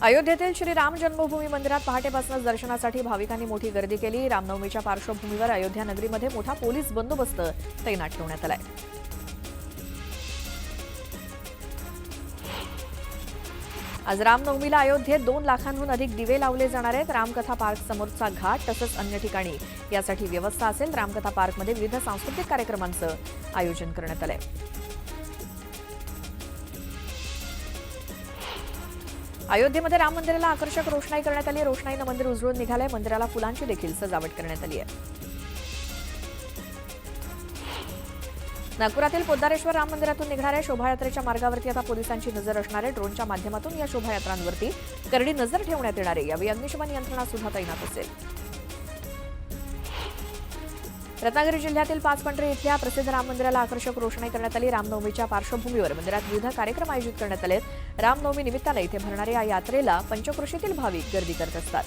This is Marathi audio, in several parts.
अयोध्येतील श्री राम जन्मभूमी मंदिरात पहाटेपासूनच दर्शनासाठी भाविकांनी मोठी गर्दी केली। रामनवमीच्या पार्श्वभूमीवर अयोध्या नगरीमध्ये मोठा पोलीस बंदोबस्त तैनात ठेवण्यात आलाय। आज रामनवमीला अयोध्येत 2 लाखांहून अधिक दिवे लावले जाणार आहेत। रामकथा पार्क समोरचा घाट तसंच अन्य ठिकाणी यासाठी व्यवस्था असेल। रामकथा पार्कमध्ये विविध सांस्कृतिक कार्यक्रमांचं आयोजन करण्यात आलंय। अयोध्येमध्ये राम मंदिराला आकर्षक रोषणाई करण्यात आली। रोषणाईनं मंदिर उजळून निघालंय। मंदिराला फुलांची देखील सजावट करण्यात आली आहे। नागपुरातील पोद्दारेश्वर राम मंदिरातून निघणाऱ्या शोभायात्रेच्या मार्गावरती आता पोलिसांची नजर असणार आहे। ड्रोनच्या माध्यमातून या शोभायात्रांवरती करडी नजर ठेवण्यात येणार आहे। यावेळी अग्निशमन यंत्रणा सुद्धा तैनात असेल। रत्नागिरी जिल्ह्यातील पाचपंढरी इथल्या प्रसिद्ध राम मंदिराला आकर्षक रोषणाई करण्यात आली। रामनवमीच्या पार्श्वभूमीवर मंदिरात विविध कार्यक्रम आयोजित करण्यात आले। रामनवमी निमित्ताने इथे भरणाऱ्या या यात्रेला पंचक्रोशीतील भाविक गर्दी करत असतात।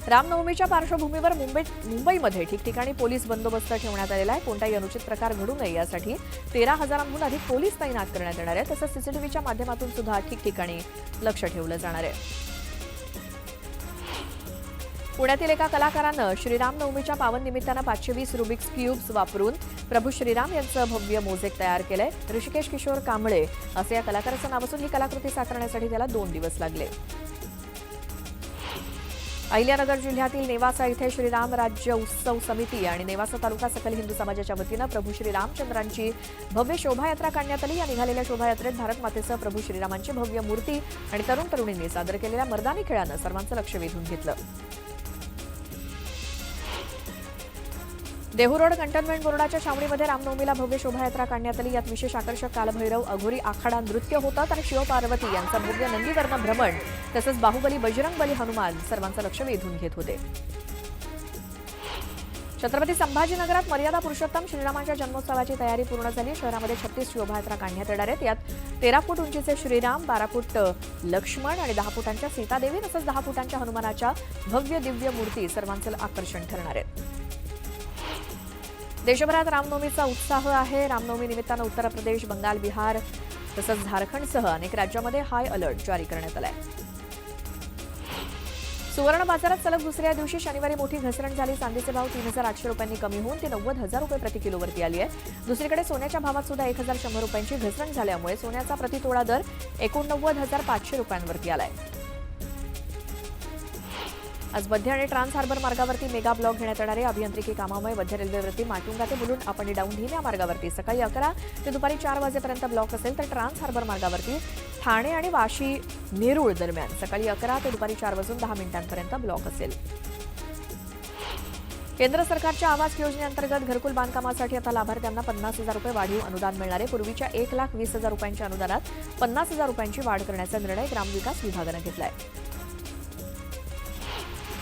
रामनवमीच्या पार्श्वभूमीवर मुंबईमध्ये ठिकठिकाणी पोलीस बंदोबस्त ठेवण्यात आलेला आहे। कोणताही अनुचित प्रकार घडू नये यासाठी 13,000हून अधिक पोलीस तैनात करण्यात येणार आहेत। तसंच सीसीटीव्हीच्या माध्यमातून सुद्धा ठिकठिकाणी लक्ष ठेवलं जाणार आहे। पुण्यातील एका कलाकारानं श्रीरामनवमीच्या पावन निमित्तानं 520 रुबिक्स क्यूब्स वापरून प्रभू श्रीराम यांचं भव्य मोझेक तयार केलंय। ऋषिकेश किशोर कांबळे असं या कलाकाराचं नाव असून ही कलाकृती साकारण्यासाठी त्याला 2 दिवस लागले। अहिल्यानगर जिल्ह्यातील नेवासा इथे श्रीराम राज्य उत्सव समिती आणि नेवासा तालुका सकल हिंदू समाजाच्या वतीनं प्रभू श्रीरामचंद्रांची भव्य शोभायात्रा काढण्यात आली। या निघालेल्या शोभायात्रेत भारत मातेसह प्रभू श्रीरामांची भव्य मूर्ती आणि तरुण तरुणींनी सादर केलेल्या मर्दानी खेळानं सर्वांचं लक्ष वेधून घेतलं। देहू रोड कंटोन्मेंट बोर्डाच्या छावणीमध्ये रामनवमीला भव्य शोभायात्रा काढण्यात आली। यात विशेष आकर्षक कालभैरव अघोरी आखाडा नृत्य होतं तर शिवपार्वती यांचा भव्य नंदीवर्ण भ्रमण तसंच बाहुबली बजरंगबली हनुमान सर्वांचं लक्ष वेधून घेत होते। छत्रपती संभाजीनगरात मर्यादा पुरुषोत्तम श्रीरामांच्या जन्मोत्सवाची तयारी पूर्ण झाली। शहरामध्ये 36 शोभायात्रा काढण्यात येणार आहेत। यात 13 फूट उंचीचे श्रीराम, 12 फूट लक्ष्मण आणि 10 फुटांच्या सीतादेवी तसंच 10 फुटांच्या हनुमानाच्या भव्य दिव्य मूर्ती सर्वांचं आकर्षण ठरणार आहेत। देशभरात रामनवमीचा उत्साह आहे। रामनवमी निमित्तानं उत्तर प्रदेश, बंगाल, बिहार तसंच झारखंडसह अनेक राज्यांमध्ये हाय अलर्ट जारी करण्यात आलाय। सुवर्ण बाजारात सलग दुसऱ्या दिवशी शनिवारी मोठी घसरण झाली। चांदीचे भाव 3,800 रुपयांनी कमी होऊन ते 90,000 रुपये प्रति किलोवरती आली आहे। दुसरीकडे सोन्याच्या भावात सुद्धा 1,100 रुपयांची घसरण झाल्यामुळे सोन्याचा प्रतितोळा दर 89,500 रुपयांवरती आलाय। आज मध्य आणि ट्रान्स हार्बर मार्गावरती मेगा ब्लॉक घेण्यात येणार आहे। अभियांत्रिकी कामामुळे मध्य रेल्वेवरती माटुंगा ते मुलुंड अप आणि डाऊन ढिण्या मार्गावरती सकाळी 11 ते दुपारी 4 वाजेपर्यंत ब्लॉक असेल तर ट्रान्स हार्बर मार्गावरती ठाणे आणि वाशी नेरूळ दरम्यान सकाळी 11 ते दुपारी 4:10 ब्लॉक असेल। केंद्र सरकारच्या आवास योजनेअंतर्गत घरकुल बांधकामासाठी आता लाभार्थ्यांना 50,000 रुपये वाढीव अनुदान मिळणार आहे। पूर्वीच्या 1,20,000 रुपयांच्या अनुदानात 50,000 रुपयांची वाढ करण्याचा निर्णय ग्रामविकास विभागानं घेतला आहे।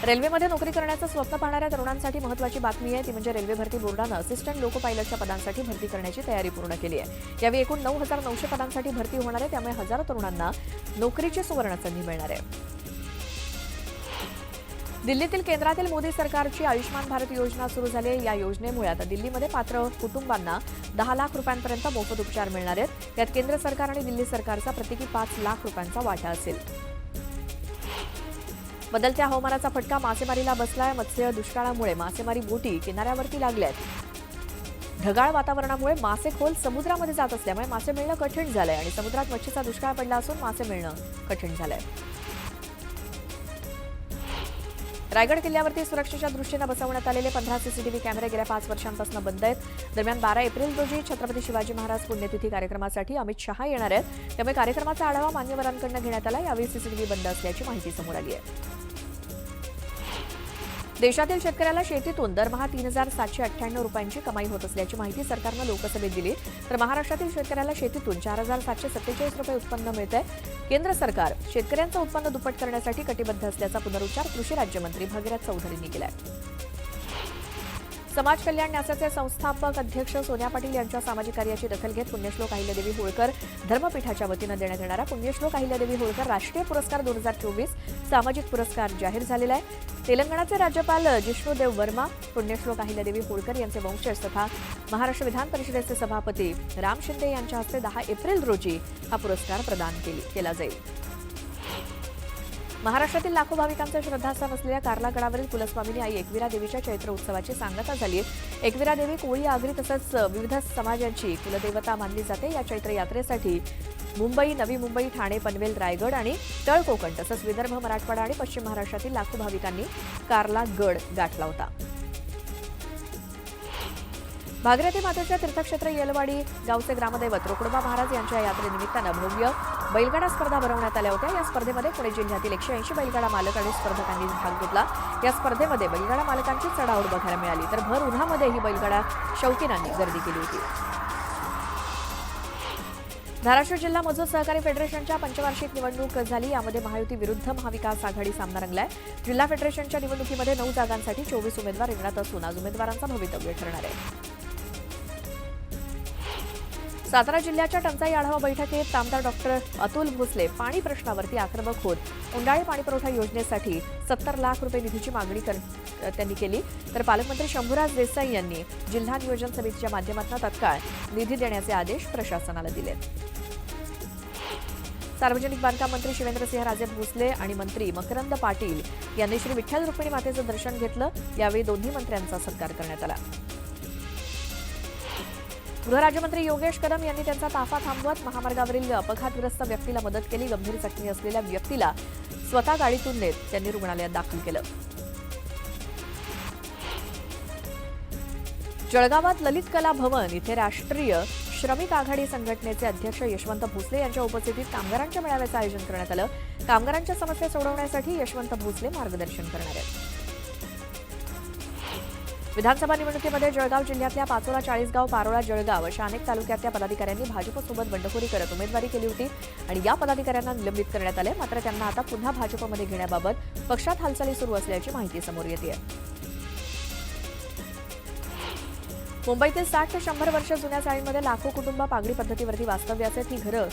रेल्वेमध्ये नोकरी करण्याचं स्वप्न पाहणाऱ्या तरुणांसाठी महत्त्वाची बातमी आहे ती म्हणजे रेल्वे भरती बोर्डानं असिस्टंट लोको पायलटच्या पदांसाठी भरती करण्याची तयारी पूर्ण केली आहे। यावेळी एकूण 9,900 पदांसाठी भरती होणार आहे। त्यामुळे हजारो तरुणांना नोकरीची सुवर्ण संधी मिळणार आहे। दिल्लीतील केंद्रातील मोदी सरकारची आयुष्मान भारत योजना सुरू झाली आहे। या योजनेमुळे आता दिल्लीमध्ये पात्र कुटुंबांना 10 लाख रुपयांपर्यंत मोफत उपचार मिळणार आहेत। यात केंद्र सरकार आणि दिल्ली सरकारचा प्रत्येकी 5 लाख रुपयांचा वाटा असेल। बदलत्या हवामानाचा फटका मासेमारीला बसलाय। मत्स्य दुष्काळामुळे मासेमारी बोटी किनाऱ्यावरती लागल्यात। ढगाळ वातावरणामुळे मासे खोल समुद्रामध्ये जात असल्यामुळे मासे मिळणं कठीण झालंय आणि समुद्रात मच्छीचा दुष्काळ पडला असून मासे मिळणं कठीण झालंय। रायगड किल्ल्यावरती सुरक्षेच्या दृष्टीनं बसवण्यात आलेले 15 सीसीटीव्ही कॅमेरे गेल्या 5 वर्षांपासून बंद आहेत। दरम्यान 12 एप्रिल रोजी छत्रपती शिवाजी महाराज पुण्यतिथी कार्यक्रमासाठी अमित शहा येणार आहेत। त्यामुळे कार्यक्रमाचा आढावा मान्यवरांकडून घेण्यात आला। यावेळी सीसीटीव्ही बंद असल्याची माहिती समोर आली आहे। देशातील शेतकऱ्याला शेतीतून दरमहा 3,798 रुपयांची कमाई होत असल्याची माहिती सरकारनं लोकसभेत दिली। तर महाराष्ट्रातील शेतकऱ्याला शेतीतून 4,747 रुपये उत्पन्न मिळतंय। केंद्र सरकार शेतकऱ्यांचं उत्पन्न दुप्पट करण्यासाठी कटिबद्ध असल्याचा पुनरुच्चार कृषी राज्यमंत्री भगीरथ चौधरींनी केलाय। समाज कल्याण न्यासाचे संस्थापक अध्यक्ष सोनिया पाटील यांच्या सामाजिक कार्याची दखल घेत पुण्यश्लोक अहिल्यादेवी होळकर धर्मपीठाच्या वतीनं देण्यात येणारा पुण्यश्लोक अहिल्यादेवी होळकर राष्ट्रीय पुरस्कार 2024 सामाजिक पुरस्कार जाहीर झालेला आहे। तेलंगणाचे राज्यपाल जिष्णुदेव वर्मा, पुण्यश्लोक अहिल्यादेवी होळकर यांचे वंशज तथा महाराष्ट्र विधान परिषदेचे सभापती राम शिंदे यांच्या हस्ते 10 एप्रिल रोजी हा पुरस्कार प्रदान केला जाईल। महाराष्ट्रातील लाखो भाविकांचं श्रद्धास्थान असलेल्या कार्ला गडावरील कुलस्वामिनी आई एकविरा देवीच्या चैत्र उत्सवाची सांगता झाली आहे। एकविरा देवी कोळी आगरी तसंच विविध समाजांची कुलदेवता मानली जाते। या चैत्र यात्रेसाठी मुंबई, नवी मुंबई, ठाणे, पनवेल, रायगड आणि तळ कोकण तसंच विदर्भ, मराठवाडा आणि पश्चिम महाराष्ट्रातील लाखो भाविकांनी कार्ला गड गाठला होता। भागीरथी मातेच्या तीर्थक्षेत्र येलवाडी गावचे ग्रामदैवत रोकडोबा महाराज यांच्या यात्रेनिमित्तानं भव्य बैलगाडा स्पर्धा भरवण्यात आल्या होत्या। या स्पर्धेमध्ये पुणे जिल्ह्यातील 180 बैलगाडा मालक आणि स्पर्धकांनी भाग घेतला। या स्पर्धेमध्ये बैलगाडा मालकांची चढाओढ बघायला मिळाली, तर भर उन्हामध्ये ही बैलगाडा शौकीनांनी गर्दी केली होती। धाराशिव जिल्हा मजूर सहकारी फेडरेशनच्या पंचवार्षिक निवडणूक झाली। यामध्ये महायुती विरुद्ध महाविकास आघाडी सामना रंगलाय। जिल्हा फेडरेशनच्या निवडणुकीमध्ये 9 जागांसाठी 24 उमेदवार रिंगणात असून आज उमेदवारांचा भवितव्य ठरणार आहे। सातारा जिल्ह्याच्या टंचाई आढावा बैठकीत आमदार डॉक्टर अतुल भोसले पाणी प्रश्नावरती आक्रमक होत उंडाळे पाणीपुरवठा योजनेसाठी 70 लाख रुपये निधीची मागणी त्यांनी केली, तर पालकमंत्री शंभूराज देसाई यांनी जिल्हा नियोजन समितीच्या माध्यमातून तत्काळ निधी देण्याचे आदेश प्रशासनाला दिले। सार्वजनिक बांधकाम मंत्री शिवेंद्रसिंह राजे भोसले आणि मंत्री मकरंद पाटील यांनी श्री विठ्ठल रुक्मिणी मातेचं दर्शन घेतलं। यावेळी दोन्ही मंत्र्यांचा सत्कार करण्यात आला। गृहराज्यमंत्री योगेश कदम यांनी त्यांचा ताफा थांबवत महामार्गावरील अपघातग्रस्त व्यक्तीला मदत केली। गंभीर जखमी असलेल्या व्यक्तीला स्वतः गाडीतून नेत त्यांनी रुग्णालयात दाखल केलं। जळगावात ललित कला भवन इथे राष्ट्रीय श्रमिक आघाडी संघटनेचे अध्यक्ष यशवंत भोसले यांच्या उपस्थितीत कामगारांच्या मेळाव्याचं आयोजन करण्यात आलं। कामगारांच्या समस्या सोडवण्यासाठी यशवंत भोसले मार्गदर्शन करणार आहेत। विधानसभा निवडणुकीमध्ये जळगाव जिल्ह्यातल्या पाचोरा, चाळीसगाव, पारोळा, जळगाव अशा अनेक तालुक्यातल्या पदाधिकाऱ्यांनी भाजपसोबत बंडखोरी करत उमेदवारी केली होती आणि या पदाधिकाऱ्यांना निलंबित करण्यात आले। मात्र त्यांना आता पुन्हा भाजपमध्ये घेण्याबाबत पक्षात हालचाली सुरू असल्याची माहिती समोर येते। मुंबईतील 60 ते 100 वर्ष जुन्या चाळींमध्ये लाखो कुटुंब पागडी पद्धतीवरती वास्तव्यास आहेत। ही घरं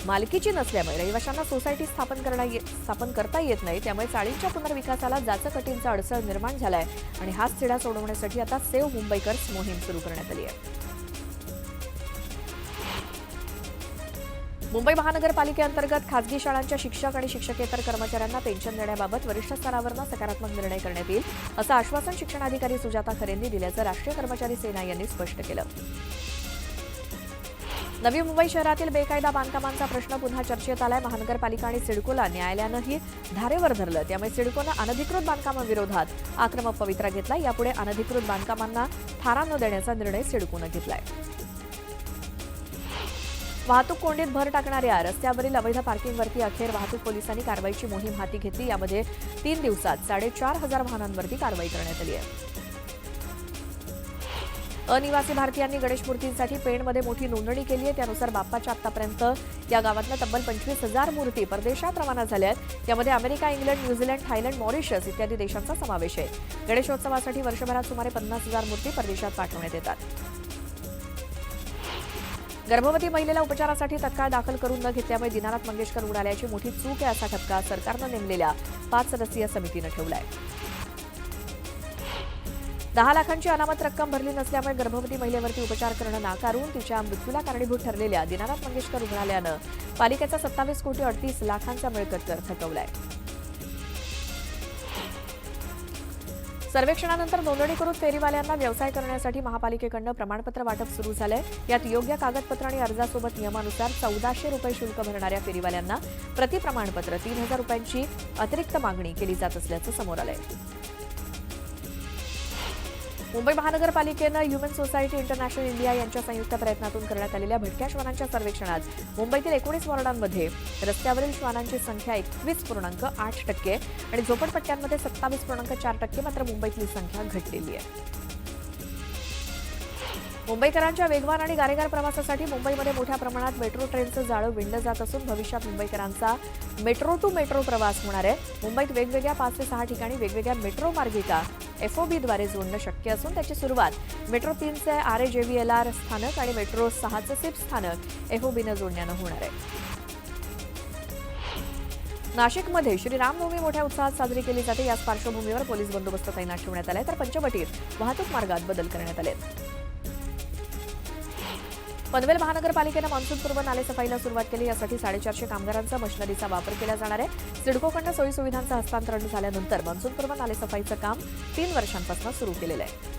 मालकीची नसल्यामुळे रहिवाशांना सोसायटी स्थापन करता येत नाही, त्यामुळे चाळींच्या पुनर्विकासाला जाचकटींचा अडसर निर्माण झालाय आणि हाच तिढा सोडवण्यासाठी आता सेव्ह मुंबईकर्स मोहीम सुरू करण्यात आली आहे। मुंबई महानगरपालिकेअंतर्गत खासगी शाळांच्या शिक्षक आणि शिक्षकेतर कर्मचाऱ्यांना पेन्शन देण्याबाबत वरिष्ठ स्तरावरून सकारात्मक निर्णय करण्यात येईल, असं आश्वासन शिक्षणाधिकारी सुजाता खरेंनी दिल्याचं राष्ट्रीय कर्मचारी सेना यांनी स्पष्ट केलं। नवी मुंबई शहरातील बेकायदा बांधकामांचा प्रश्न पुन्हा चर्चेत आलाय। महानगरपालिका आणि सिडकोला न्यायालयानंही धारेवर धरलं, त्यामुळे सिडकोनं अनधिकृत बांधकामाविरोधात आक्रमक पवित्रा घेतला। यापुढे अनधिकृत बांधकामांना थारा न देण्याचा निर्णय सिडकोनं घेतलाय। वाहतूक कोंडीत भर टाकणाऱ्या रस्त्यावरील अवैध पार्किंगवरती अखेर वाहतूक पोलिसांनी कारवाईची मोहीम हाती घेतली। यामध्ये 3 दिवसात 4,500 वाहनांवरती कारवाई करण्यात आली आहे। अनिवासी भारतीयांनी गणेश मूर्तींसाठी पेणमध्ये मोठी नोंदणी केली आहे। त्यानुसार बाप्पाच्या आतापर्यंत या गावातल्या तब्बल 25,000 मूर्ती परदेशात रवाना झाल्या आहेत। यामध्ये America, England, New Zealand, Thailand, Mauritius इत्यादी देशांचा समावेश आहे। गणेशोत्सवासाठी वर्षभरात सुमारे 50,000 मूर्ती परदेशात पाठवण्यात येतात। गर्भवती महिलेला उपचारासाठी तत्काळ दाखल करून न घेतल्यामुळे दीनानाथ मंगेशकर रुग्णालयाची मोठी चूक आहे असा ठपका सरकारनं नेमलेल्या 5 सदस्यीय समितीनं ठेवलाय। 10 लाखांची अनामत रक्कम भरली नसल्यामुळे गर्भवती महिलेवरती उपचार करणं नाकारून तिच्या मृत्यूला कारणीभूत ठरलेल्या दीनानाथ मंगेशकर रुग्णालयानं पालिकेचा 27 कोटी 38 लाखांचा मिळकत कर थकवलाय। सर्वेक्षणानंतर नोंदणी करून फेरीवाल्यांना व्यवसाय करण्यासाठी महापालिकेकडून प्रमाणपत्र वाटप सुरू झालंय। यात योग्य कागदपत्र आणि अर्जासोबत नियमानुसार 1400 रुपये शुल्क भरणाऱ्या फेरीवाल्यांना प्रति प्रमाणपत्र 3,000 रुपयांची अतिरिक्त मागणी केली जात असल्याचं समोर आलंय। मुंबई महानगरपालिकेनं ह्युमन सोसायटी इंटरनॅशनल इंडिया यांच्या संयुक्त प्रयत्नातून करण्यात आलेल्या भटक्या श्वानांच्या सर्वेक्षणात मुंबईतील 19 वॉर्डांमध्ये रस्त्यावरील श्वानांची संख्या 21.8% आणि झोपडपट्ट्यांमध्ये 27.4%, मात्र मुंबईतली संख्या घटलेली आहे। मुंबईकरांच्या वेगवान आणि गारेगार प्रवासासाठी मुंबईमध्ये मोठ्या प्रमाणात मेट्रो ट्रेनचं जाळं विणलं जात असून भविष्यात मुंबईकरांचा मेट्रो टू मेट्रो प्रवास होणार आहे। मुंबईत वेगवेगळ्या 5 ते 6 ठिकाणी वेगवेगळ्या मेट्रो मार्गिका FOBद्वारे जोडणं शक्य असून त्याची सुरुवात मेट्रो 3चे RAJVLR स्थानक आणि मेट्रो 6चे सिप स्थानक FOBनं जोडण्यानं होणार आहे. नाशिकमध्ये श्रीरामनवमी मोठ्या उत्साहात साजरी केली जाते. याच पार्श्वभूमीवर पोलीस बंदोबस्त तैनात ठेवण्यात आलाय, तर पंचवटीत वाहतूक मार्गात बदल करण्यात आले. पनवेल महानगरपालिकेनं मान्सूनपूर्व नालेसफाईला सुरुवात केली. यासाठी 450 कामगारांचा मशिनरीचा वापर केला जाणार आहे. सिडकोकडनं सोयीसुविधांचं हस्तांतरण झाल्यानंतर मान्सूनपूर्व नालेसफाईचं काम 3 वर्षांपासून सुरू केलेलं आहे.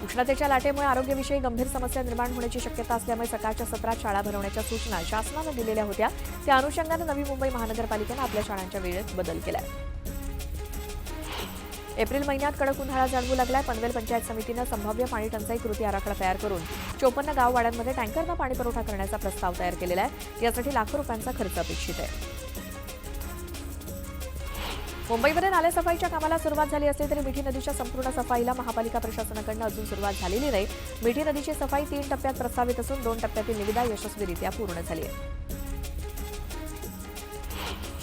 उष्णतेच्या लाटेमुळे आरोग्यविषयी गंभीर समस्या निर्माण होण्याची शक्यता असल्यामुळे सकाळच्या सत्रात शाळा भरवण्याच्या सूचना शासनानं दिलेल्या होत्या. त्या अनुषंगानं नवी मुंबई महानगरपालिकेनं आपल्या शाळांच्या वेळेत बदल केलाय. एप्रिल महिन्यात कडक उन्हाळा जाणवू लागलाय. पनवेल पंचायत समितीनं संभाव्य पाणी टंचाई कृती आराखडा तयार करून 54 गाववाड्यांमध्ये टँकरनं पाणी पुरवठा करण्याचा प्रस्ताव तयार केलेला आहे. यासाठी लाखो रुपयांचा खर्च अपेक्षित आहे. मुंबईमध्ये नालेसफाईच्या कामाला सुरुवात झाली असली तरी मिठी नदीच्या संपूर्ण सफाईला महापालिका प्रशासनाकडून अजून सुरुवात झालेली नाही. मिठी नदीची सफाई 3 टप्प्यात प्रस्तावित असून 2 टप्प्यातील निविदा यशस्वीरित्या पूर्ण झाली आहे.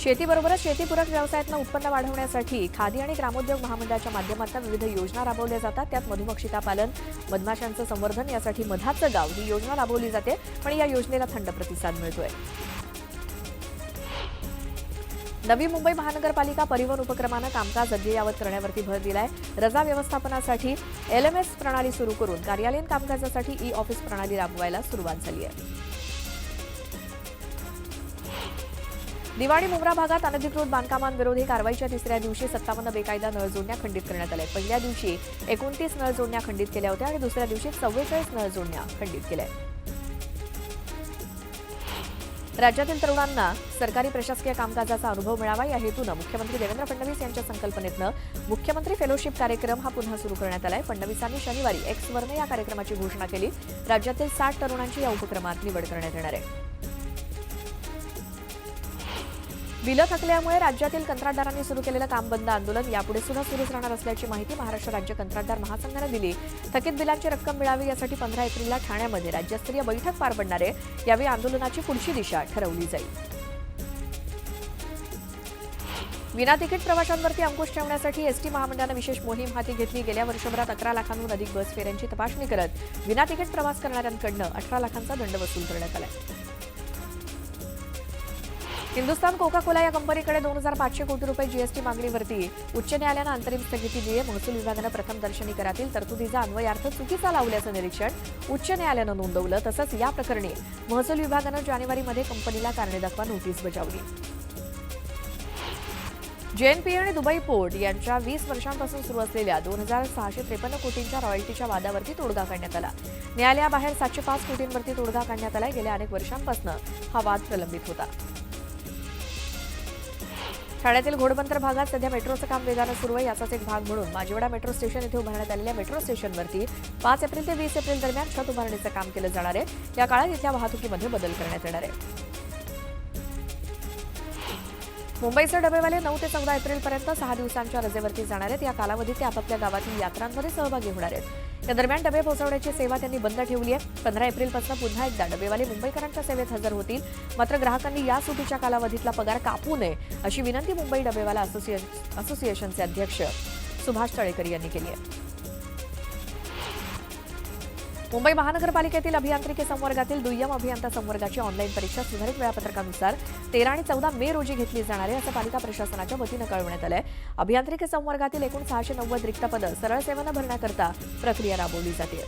शेतीबरोबरच शेतीपूरक व्यवसायातनं उत्पन्न वाढवण्यासाठी खादी आणि ग्रामोद्योग महामंडळाच्या माध्यमातून विविध योजना राबवल्या जातात. त्यात मधुमक्षिका पालन, मधमाशांचं संवर्धन यासाठी मधाचं गाव ही योजना राबवली जाते. पण या योजनेला थंड प्रतिसाद मिळतोय. नवी मुंबई महानगरपालिका परिवहन उपक्रमानं कामकाज अद्ययावत करण्यावरती भर दिलाय. रजा व्यवस्थापनासाठी LMS प्रणाली सुरू करून कार्यालयीन कामकाजासाठी ई-ऑफिस प्रणाली राबवायला सुरुवात झाली आहे. दिवाणी मुंब्रा भागात अनधिकृत बांधकामांविरोधी कारवाईच्या 3ऱ्या दिवशी 57 बेकायदा नळ जोडण्या खंडित करण्यात आल्या. पहिल्या दिवशी 29 नळ जोडण्या खंडित केल्या होत्या आणि दुसऱ्या दिवशी 44 नळ जोडण्या खंडित केल्या. राज्यातील तरुणांना सरकारी प्रशासकीय कामकाजाचा अनुभव मिळावा या हेतूनं मुख्यमंत्री देवेंद्र फडणवीस यांच्या संकल्पनेतनं मुख्यमंत्री फेलोशिप कार्यक्रम हा पुन्हा सुरू करण्यात आलाय. फडणवीसांनी शनिवारी Xवरनं या कार्यक्रमाची घोषणा केली. राज्यातील 60 तरुणांची या उपक्रमात निवड करण्यात येणार आहे. बिलं थकल्यामुळे राज्यातील कंत्राटदारांनी सुरू केलेलं काम बंद आंदोलन यापुढे सुद्धा सुरूच राहणार असल्याची माहिती महाराष्ट्र राज्य कंत्राटदार महासंघानं दिली. थकीत बिलांची रक्कम मिळावी यासाठी 15 एप्रिलला ठाण्यामध्ये राज्यस्तरीय बैठक पार पडणार आहे. यावेळी आंदोलनाची पुढची दिशा ठरवली जाईल. विना तिकीट प्रवाशांवरती अंकुश ठेवण्यासाठी एसटी महामंडळानं विशेष मोहीम हाती घेतली. गेल्या वर्षभरात 11 लाखांहून अधिक बस फेऱ्यांची तपासणी करत विना तिकीट प्रवास करणाऱ्यांकडनं 18 लाखांचा दंड वसूल करण्यात आला. हिंदुस्थान कोका कोला या कंपनीकडे 2,500 कोटी रुपये जीएसटी मागणीवरती उच्च न्यायालयानं अंतरिम स्थगिती दिली आहे. महसूल विभागानं प्रथम दर्शनी करातील तरतुदीचा अन्वयार्थ चुकीचा लावल्याचं निरीक्षण उच्च न्यायालयानं नोंदवलं. तसंच या प्रकरणी महसूल विभागानं जानेवारीमध्ये कंपनीला कारणे दाखवा नोटीस बजावली. JNPA आणि दुबई पोर्ट यांच्या 20 वर्षांपासून सुरू असलेल्या 2,653 कोटींच्या रॉयल्टीच्या वादावरती तोडगा काढण्यात आला. न्यायालयाबाहेर 705 कोटींवरती तोडगा काढण्यात आला. गेल्या अनेक वर्षांपासून हा वाद प्रलंबित होता. ठाण्यातील घोडबंदर भागात सध्या मेट्रोचं काम वेगानं सुरू आहे. याचाच एक भाग म्हणून माजिवडा मेट्रो स्टेशन येथे उभारण्यात आलेल्या मेट्रो स्टेशनवरती 5 एप्रिल ते 20 एप्रिल दरम्यान छत उभारणीचं काम केलं जाणार आहे. या काळात इथल्या वाहतुकीमध्ये बदल करण्यात येणार आहे. मुंबईचे डबेवाले 9 ते 14 एप्रिलपर्यंत 6 दिवसांच्या रजेवरती जाणार आहेत. या कालावधीत ते आपापल्या गावातील यात्रांमध्ये सहभागी होणार आहेत. या दरम्यान डबे पोहोचवण्याची सेवा त्यांनी बंद ठेवली आहे. 15 एप्रिलपासून पुन्हा एकदा डबेवाले मुंबईकरांच्या सेवेत हजर होतील. मात्र ग्राहकांनी या सुटीच्या कालावधीतला पगार कापू नये अशी विनंती मुंबई डबेवाला असोसिएशनचे अध्यक्ष सुभाष तळेकर यांनी केली आहे. मुंबई महानगरपालिकेतील अभियांत्रिकी संवर्गातील दुय्यम अभियंता संवर्गाची ऑनलाईन परीक्षा सुधारित वेळापत्रकानुसार 13 आणि 14 मे रोजी घेतली जाणार आहे असं पालिका प्रशासनाच्या वतीनं कळवण्यात आलंय. अभियांत्रिकी संवर्गातील एकूण 690 रिक्त पदं सरळ सेवेनं भरण्याकरता प्रक्रिया राबवली जाते.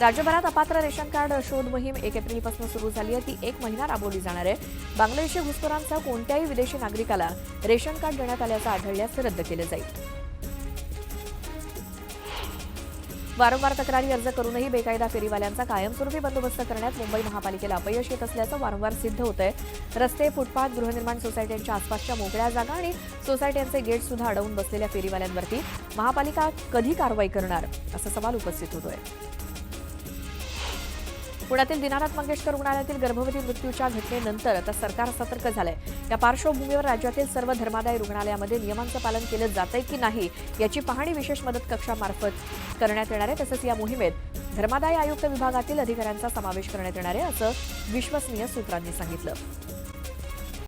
राज्यभरात अपात्र रेशन कार्ड शोध मोहीम 1 एप्रिलपासून सुरू झाली आहे. ती 1 महिना राबवली जाणार आहे. बांगलादेशी घुसखोरांसह कोणत्याही विदेशी नागरिकाला रेशन कार्ड देण्यात आल्याचं आढळल्यास ते रद्द केलं जाईल. वारंवार तक्रारी अर्ज करूनही बेकायदा फेरीवाल्यांचा कायमस्वरूपी बंदोबस्त करण्यात मुंबई महापालिकेला अपयश येत असल्याचं वारंवार सिद्ध होतंय. रस्ते, फुटपाथ, गृहनिर्माण सोसायट्यांच्या आसपासच्या मोकळ्या जागा आणि सोसायट्यांचे गेट सुद्धा अडवून बसलेल्या फेरीवाल्यांवरती महापालिका कधी कारवाई करणार असा सवाल उपस्थित होतोय. पुण्यातील दीनानाथ मंगेशकर रुग्णालयातील गर्भवती मृत्यूच्या घटनेनंतर आता सरकार सतर्क झालंय. या पार्श्वभूमीवर राज्यातील सर्व धर्मादाय रुग्णालयामध्ये नियमांचं पालन केलं जातंय की नाही याची पाहणी विशेष मदत कक्षामार्फत करण्यात येणार आहे. तसंच या मोहिमेत धर्मादाय आयुक्त विभागातील अधिकाऱ्यांचा समावेश करण्यात येणार आहे असं विश्वसनीय सूत्रांनी सांगितलं.